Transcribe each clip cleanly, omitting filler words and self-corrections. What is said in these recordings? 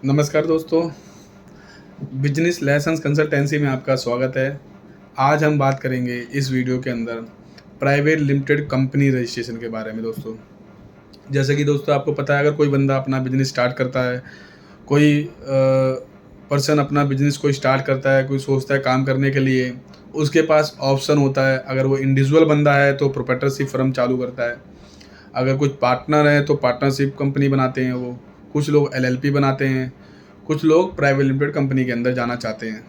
नमस्कार दोस्तों, business lessons consultancy में आपका स्वागत है। आज हम बात करेंगे इस वीडियो के अंदर प्राइवेट लिमिटेड कंपनी रजिस्ट्रेशन के बारे में दोस्तों। जैसे कि दोस्तों आपको पता है, अगर कोई बंदा अपना बिजनेस स्टार्ट करता है, कोई पर्सन अपना बिजनेस कोई स्टार्ट करता है, कोई सोचता है काम करने के लिए, उसके पास ऑप्शन होता है। अगर वो इंडिविजुअल बंदा है तो प्रोप्राइटरशिप फर्म चालू करता है। अगर कुछ पार्टनर है तो पार्टनरशिप कंपनी बनाते हैं वो। कुछ लोग एलएलपी बनाते हैं, कुछ लोग प्राइवेट लिमिटेड कंपनी के अंदर जाना चाहते हैं।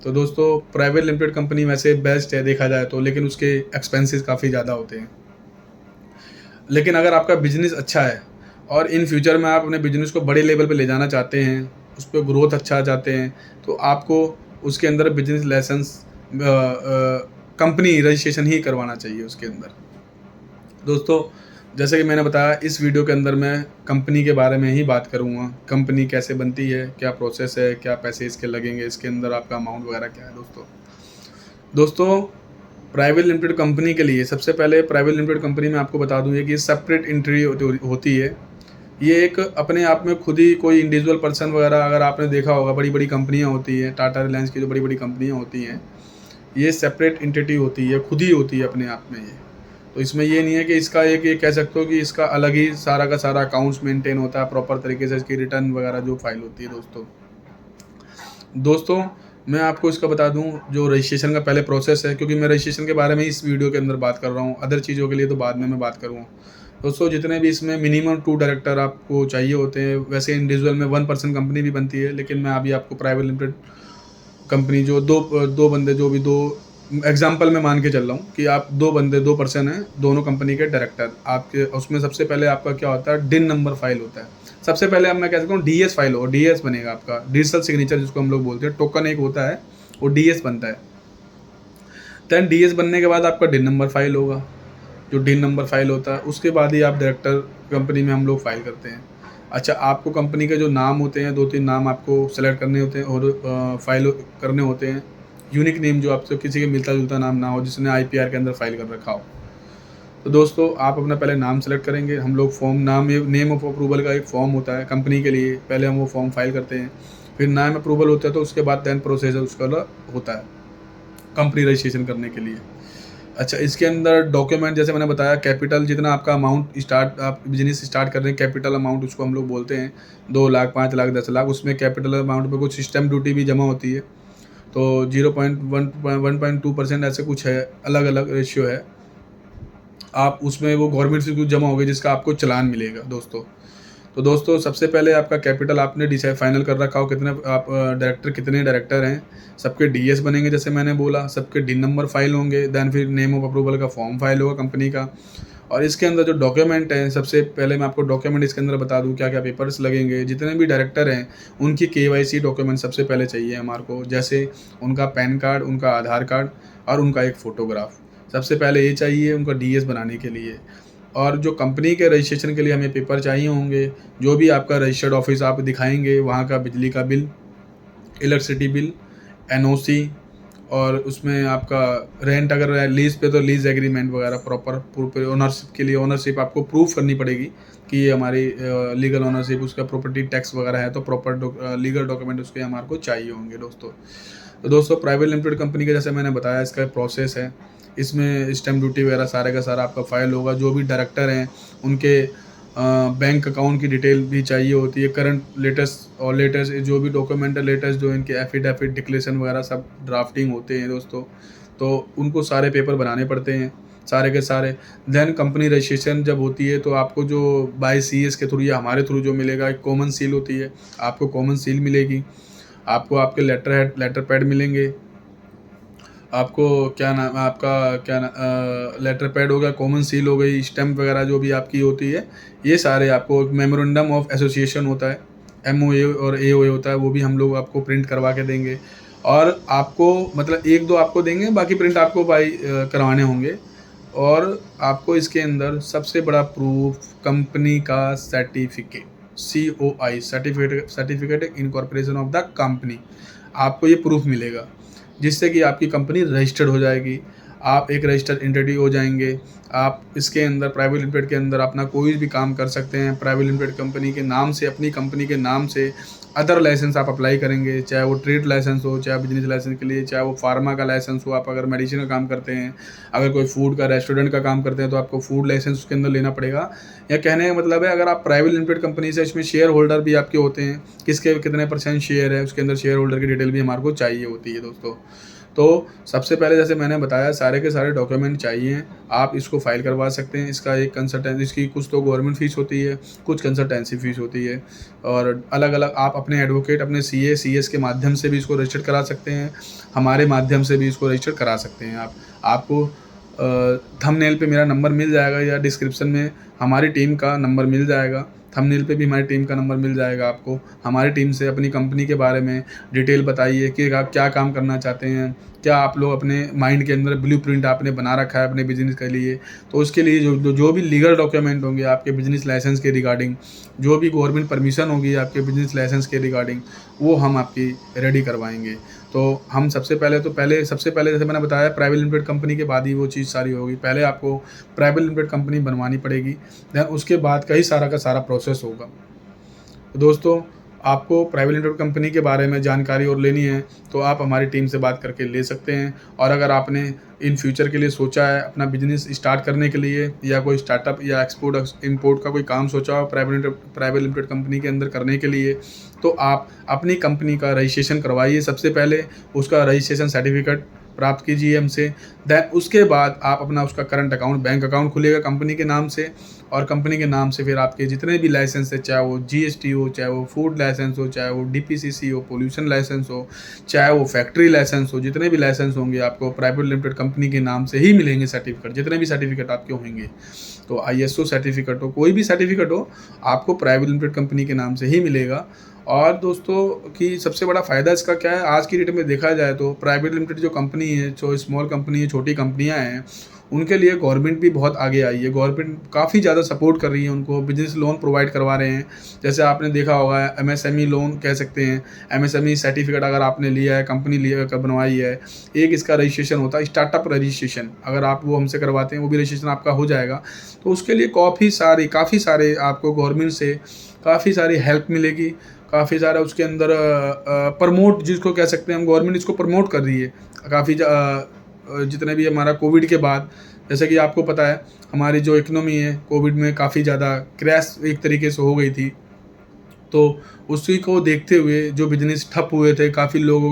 तो दोस्तों प्राइवेट लिमिटेड कंपनी वैसे बेस्ट है देखा जाए तो, लेकिन उसके एक्सपेंसेस काफ़ी ज़्यादा होते हैं। लेकिन अगर आपका बिजनेस अच्छा है और इन फ्यूचर में आप अपने बिजनेस को बड़े लेवल पे ले जाना चाहते हैं, उस पर ग्रोथ अच्छा चाहते हैं, तो आपको उसके अंदर बिजनेस लाइसेंस कंपनी रजिस्ट्रेशन ही करवाना चाहिए उसके अंदर। दोस्तों जैसे कि मैंने बताया, इस वीडियो के अंदर मैं कंपनी के बारे में ही बात करूंगा। कंपनी कैसे बनती है, क्या प्रोसेस है, क्या पैसे इसके लगेंगे, इसके अंदर आपका अमाउंट वगैरह क्या है। दोस्तों प्राइवेट लिमिटेड कंपनी के लिए सबसे पहले प्राइवेट लिमिटेड कंपनी में आपको बता दूँ कि सेपरेट एंट्री होती है। ये एक अपने आप में खुद ही कोई इंडिविजुअल पर्सन वगैरह, अगर आपने देखा होगा बड़ी बड़ी कंपनियाँ होती हैं, टाटा रिलायंस की जो बड़ी बड़ी कंपनियाँ होती हैं, ये सेपरेट एंटिटी होती है, खुद ही होती है अपने आप में ये। तो इसमें ये नहीं है कि इसका एक ये कह सकते हो कि इसका अलग ही सारा का सारा अकाउंट्स मेंटेन होता है प्रॉपर तरीके से, इसकी रिटर्न वगैरह जो फाइल होती है। दोस्तों मैं आपको इसका बता दूं जो रजिस्ट्रेशन का पहले प्रोसेस है, क्योंकि मैं रजिस्ट्रेशन के बारे में इस वीडियो के अंदर बात कर रहा हूँ, अदर चीज़ों के लिए तो बाद में मैं बात करूँगा। दोस्तों जितने भी इसमें मिनिमम 2 डायरेक्टर आपको चाहिए होते हैं। वैसे इंडिविजुअल में 1 पर्सन कंपनी भी बनती है, लेकिन मैं अभी आपको प्राइवेट लिमिटेड कंपनी जो दो बंदे, जो भी दो एग्जाम्पल में मान के चल रहा हूँ कि आप 2 बंदे 2 पर्सन हैं, दोनों कंपनी के डायरेक्टर आपके। उसमें सबसे पहले आपका क्या होता है, डिन नंबर फाइल होता है। सबसे पहले अब मैं कह सकता हूँ डीएस फाइल हो, डीएस बनेगा आपका, डिजिटल सिग्नेचर जिसको हम लोग बोलते हैं, टोकन एक होता है, वो डीएस बनता है। देन डीएस बनने के बाद आपका डिन नंबर फाइल होगा। जो डिन नंबर फाइल होता है उसके बाद ही आप डायरेक्टर कंपनी में हम लोग फाइल करते हैं। अच्छा, आपको कंपनी के जो नाम होते हैं, 2-3 नाम आपको सेलेक्ट करने होते हैं और फाइल करने होते हैं। यूनिक नेम जो आपसे किसी के मिलता जुलता नाम ना हो, जिसने आईपीआर के अंदर फाइल कर रखा हो। तो दोस्तों आप अपना पहले नाम सेलेक्ट करेंगे। हम लोग फॉर्म नेम ऑफ अप्रूवल का एक फॉर्म होता है कंपनी के लिए, पहले हम वो फॉर्म फाइल करते हैं। फिर नाम अप्रूवल होता है, तो उसके बाद देन प्रोसेस उसका होता है कंपनी रजिस्ट्रेशन करने के लिए। अच्छा, इसके अंदर डॉक्यूमेंट जैसे मैंने बताया, कैपिटल जितना आपका अमाउंट स्टार्ट आप बिजनेस स्टार्ट कर रहे हैं, कैपिटल अमाउंट उसको हम लोग बोलते हैं 2 लाख, 5 लाख, 10 लाख। उसमें कैपिटल अमाउंट पे कुछ स्टैम्प ड्यूटी भी जमा होती है, तो 0.1.2% ऐसे कुछ है, अलग अलग रेशियो है। आप उसमें वो गवर्नमेंट से कुछ जमा होगी जिसका आपको चालान मिलेगा दोस्तों। तो दोस्तों सबसे पहले आपका कैपिटल आपने डिसाइड फाइनल कर रखा हो, कितने आप कितने डायरेक्टर हैं, सबके डीएस बनेंगे जैसे मैंने बोला, सबके डिन नंबर फाइल होंगे। देन फिर नेम ऑफ अप्रूवल का फॉर्म फाइल होगा कंपनी का। और इसके अंदर जो डॉक्यूमेंट हैं, सबसे पहले मैं आपको डॉक्यूमेंट इसके अंदर बता दूं क्या क्या पेपर्स लगेंगे। जितने भी डायरेक्टर हैं उनकी केवाईसी डॉक्यूमेंट सबसे पहले चाहिए हमारे को, जैसे उनका पैन कार्ड, उनका आधार कार्ड और उनका एक फ़ोटोग्राफ। सबसे पहले ये चाहिए उनका डीएस बनाने के लिए। और जो कंपनी के रजिस्ट्रेशन के लिए हमें पेपर चाहिए होंगे, जो भी आपका रजिस्टर्ड ऑफिस आप दिखाएंगे, वहाँ का बिजली का बिल, इलेक्ट्रिसिटी बिल, एनओसी, और उसमें आपका रेंट अगर लीज पे तो लीज एग्रीमेंट वगैरह प्रॉपर ओनरशिप के लिए ओनरशिप आपको प्रूफ करनी पड़ेगी कि ये हमारी लीगल ओनरशिप, उसका प्रॉपर्टी टैक्स वगैरह है, तो प्रॉपर लीगल डॉक्यूमेंट उसके हमारे को चाहिए होंगे दोस्तों। तो दोस्तों प्राइवेट लिमिटेड कंपनी का जैसे मैंने बताया इसका प्रोसेस है। इसमें स्टैम्प ड्यूटी वगैरह सारे का सारा आपका फाइल होगा। जो भी डायरेक्टर हैं उनके बैंक अकाउंट की डिटेल भी चाहिए होती है, करंट लेटेस्ट जो भी डॉक्यूमेंट है, लेटेस्ट जो इनके एफिडेविट डिक्लेरेशन वगैरह सब ड्राफ्टिंग होते हैं दोस्तों। तो उनको सारे पेपर बनाने पड़ते हैं सारे के सारे। देन कंपनी रजिस्ट्रेशन जब होती है तो आपको जो बाय सीएस के थ्रू या हमारे थ्रू जो मिलेगा, एक कॉमन सील होती है, आपको कॉमन सील मिलेगी। आपको आपके लेटर पैड मिलेंगे। आपको क्या नाम आपका लेटर पैड हो गया, कॉमन सील हो गई, स्टैम्प वगैरह जो भी आपकी होती है, ये सारे आपको मेमोरेंडम ऑफ एसोसिएशन होता है, एमओए और एओए होता है, वो भी हम लोग आपको प्रिंट करवा के देंगे। और आपको मतलब 1-2 आपको देंगे, बाकी प्रिंट आपको बाई करवाने होंगे। और आपको इसके अंदर सबसे बड़ा प्रूफ कंपनी का certificate, COI certificate incorporation of the company, आपको ये प्रूफ मिलेगा, जिससे कि आपकी कंपनी रजिस्टर्ड हो जाएगी। आप एक रजिस्टर्ड एंटिटी हो जाएंगे। आप इसके अंदर प्राइवेट लिमिटेड के अंदर अपना कोई भी काम कर सकते हैं। प्राइवेट लिमिटेड कंपनी के नाम से, अपनी कंपनी के नाम से अदर लाइसेंस आप अप्लाई करेंगे, चाहे वो ट्रेड लाइसेंस हो, चाहे बिजनेस लाइसेंस के लिए, चाहे वो फार्मा का लाइसेंस हो। आप अगर मेडिसिन का काम करते हैं, अगर कोई फूड का, रेस्टोरेंट का काम करते हैं, तो आपको फूड लाइसेंस उसके अंदर लेना पड़ेगा। या कहने का मतलब है, अगर आप प्राइवेट लिमिटेड कंपनी से, इसमें शेयर होल्डर भी आपके होते हैं, किसके कितने % शेयर है, उसके अंदर शेयर होल्डर की डिटेल भी हमारे को चाहिए होती है दोस्तों। तो सबसे पहले जैसे मैंने बताया, सारे के सारे डॉक्यूमेंट चाहिए, आप इसको फाइल करवा सकते हैं। इसका एक कंसल्टेंसी, इसकी कुछ तो गवर्नमेंट फ़ीस होती है, कुछ कंसल्टेंसी फ़ीस होती है, और अलग-अलग आप अपने एडवोकेट, अपने सीए, सीएस के माध्यम से भी इसको रजिस्टर्ड करा सकते हैं, हमारे माध्यम से भी इसको रजिस्टर्ड करा सकते हैं आप। आपको थंबनेल पे मेरा नंबर मिल जाएगा, या डिस्क्रिप्शन में हमारी टीम का नंबर मिल जाएगा। थंबनेल पे भी हमारी टीम का नंबर मिल जाएगा आपको। हमारी टीम से अपनी कंपनी के बारे में डिटेल बताइए कि आप क्या काम करना चाहते हैं, क्या आप लोग अपने माइंड के अंदर ब्लूप्रिंट आपने बना रखा है अपने बिज़नेस के लिए। तो उसके लिए जो भी लीगल डॉक्यूमेंट होंगे आपके बिज़नेस लाइसेंस के रिगार्डिंग, जो भी गवर्नमेंट परमिशन होगी आपके बिज़नेस लाइसेंस के रिगार्डिंग, वो हम आपकी रेडी करवाएंगे। तो हम सबसे पहले जैसे मैंने बताया, प्राइवेट लिमिटेड कंपनी के बाद ही वो चीज़ सारी होगी। पहले आपको प्राइवेट लिमिटेड कंपनी बनवानी पड़ेगी, देन उसके बाद का ही सारा का सारा प्रोसेस होगा। तो दोस्तों, आपको प्राइवेट लिमिटेड कंपनी के बारे में जानकारी और लेनी है, तो आप हमारी टीम से बात करके ले सकते हैं। और अगर आपने इन फ्यूचर के लिए सोचा है अपना बिजनेस स्टार्ट करने के लिए, या कोई स्टार्टअप या एक्सपोर्ट इंपोर्ट का कोई काम सोचा हो प्राइवेट लिमिटेड कंपनी के अंदर करने के लिए, तो आप अपनी कंपनी का रजिस्ट्रेशन करवाइए। सबसे पहले उसका रजिस्ट्रेशन सर्टिफिकेट प्राप्त कीजिए हमसे। देन उसके बाद आप अपना उसका करंट अकाउंट, बैंक अकाउंट खुलेगा कंपनी के नाम से, और कंपनी के नाम से फिर आपके जितने भी लाइसेंस है, चाहे वो जीएसटी हो, चाहे वो फूड लाइसेंस हो, चाहे वो डीपीसीसी हो, पोल्यूशन लाइसेंस हो, चाहे वो फैक्ट्री लाइसेंस हो, जितने भी लाइसेंस होंगे आपको प्राइवेट लिमिटेड कंपनी के नाम से ही मिलेंगे सर्टिफिकेट। जितने भी सर्टिफिकेट आपके होंगे, तो आईएसओ सर्टिफिकेट हो, कोई भी सर्टिफिकेट हो, आपको प्राइवेट लिमिटेड कंपनी के नाम से ही मिलेगा। और दोस्तों कि सबसे बड़ा फ़ायदा इसका क्या है, आज की डेट में देखा जाए तो प्राइवेट लिमिटेड जो कंपनी है, जो स्मॉल कंपनी है, छोटी कंपनियां हैं, उनके लिए गवर्नमेंट भी बहुत आगे आई है। गवर्नमेंट काफ़ी ज़्यादा सपोर्ट कर रही है उनको, बिजनेस लोन प्रोवाइड करवा रहे हैं। जैसे आपने देखा होगा, एमएसएमई लोन कह सकते हैं। एमएसएमई सर्टिफिकेट अगर आपने लिया है, कंपनी लिया कर बनवाई है, एक इसका रजिस्ट्रेशन होता है स्टार्टअप रजिस्ट्रेशन, अगर आप वो हमसे करवाते हैं, वो भी रजिस्ट्रेशन आपका हो जाएगा। तो उसके लिए काफ़ी सारे आपको गवर्नमेंट से काफ़ी सारी हेल्प मिलेगी, काफ़ी सारा उसके अंदर प्रमोट, जिसको कह सकते हैं हम, गवर्नमेंट इसको प्रमोट कर रही है काफ़ी। जितने भी हमारा कोविड के बाद, जैसे कि आपको पता है, हमारी जो इकोनॉमी है कोविड में काफ़ी ज़्यादा क्रैश एक तरीके से हो गई थी। तो उसी को देखते हुए जो बिजनेस ठप हुए थे, काफ़ी लोगों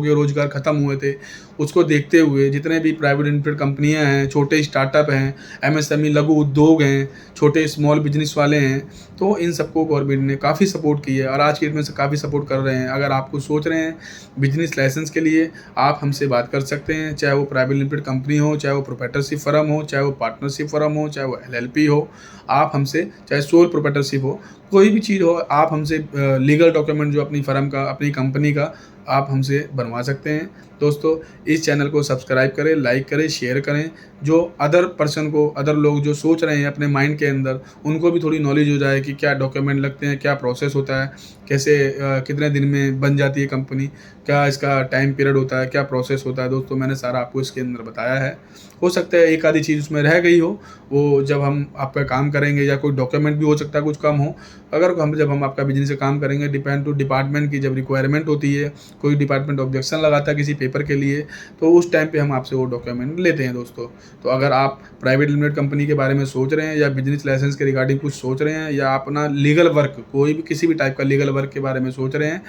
के रोज़गार ख़त्म हुए थे, उसको देखते हुए जितने भी प्राइवेट लिमिटेड कंपनियां हैं, छोटे स्टार्टअप हैं, एमएसएमई लघु उद्योग हैं, छोटे स्मॉल बिजनेस वाले हैं, तो इन सबको गवर्नमेंट ने काफ़ी सपोर्ट की है, और आज की डेट में से काफ़ी सपोर्ट कर रहे हैं। अगर आपको सोच रहे हैं बिजनेस लाइसेंस के लिए, आप हमसे बात कर सकते हैं, चाहे वो प्राइवेट लिमिटेड कंपनी हो, चाहे वो प्रोप्राइटरशिप फर्म हो, चाहे वो पार्टनरशिप फर्म हो, चाहे वो एलएलपी हो, आप हमसे, चाहे सोल प्रोप्राइटरशिप हो, कोई भी चीज़ हो, आप हमसे लीगल डॉक्यूमेंट जो अपनी फर्म का, अपनी कंपनी का, आप हमसे बनवा सकते हैं। दोस्तों, इस चैनल को सब्सक्राइब करें, लाइक करें, शेयर करें, जो अदर लोग जो सोच रहे हैं अपने माइंड के अंदर, उनको भी थोड़ी नॉलेज हो जाए कि क्या डॉक्यूमेंट लगते हैं, क्या प्रोसेस होता है, कैसे कितने दिन में बन जाती है कंपनी, क्या इसका टाइम पीरियड होता है, क्या प्रोसेस होता है। दोस्तों, मैंने सारा आपको इसके अंदर बताया है। हो सकता है एक आधी चीज़ उसमें रह गई हो, वो जब हम आपका काम करेंगे, या कोई डॉक्यूमेंट भी हो सकता है कुछ कम हो, जब हम आपका बिजनेस से काम करेंगे, डिपेंड टू डिपार्टमेंट की जब रिक्वायरमेंट होती है, कोई डिपार्टमेंट ऑब्जेक्शन लगाता है किसी पेपर के लिए, तो उस टाइम पे हम आपसे वो डॉक्यूमेंट लेते हैं दोस्तों। तो अगर आप प्राइवेट लिमिटेड कंपनी के बारे में सोच रहे हैं, या बिजनेस लाइसेंस के रिगार्डिंग कुछ सोच रहे हैं, या अपना लीगल वर्क, कोई भी किसी भी टाइप का लीगल वर्क के बारे में सोच रहे हैं,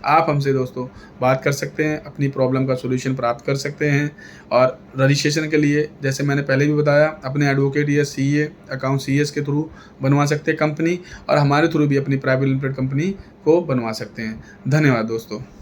आप हमसे दोस्तों बात कर सकते हैं, अपनी प्रॉब्लम का सोल्यूशन प्राप्त कर सकते हैं। और रजिस्ट्रेशन के लिए, जैसे मैंने पहले भी बताया, अपने एडवोकेट या सीए अकाउंट, सीएस के थ्रू बनवा सकते हैं कंपनी, और हमारे थ्रू भी अपनी प्राइवेट लिमिटेड कंपनी को बनवा सकते हैं। धन्यवाद दोस्तों।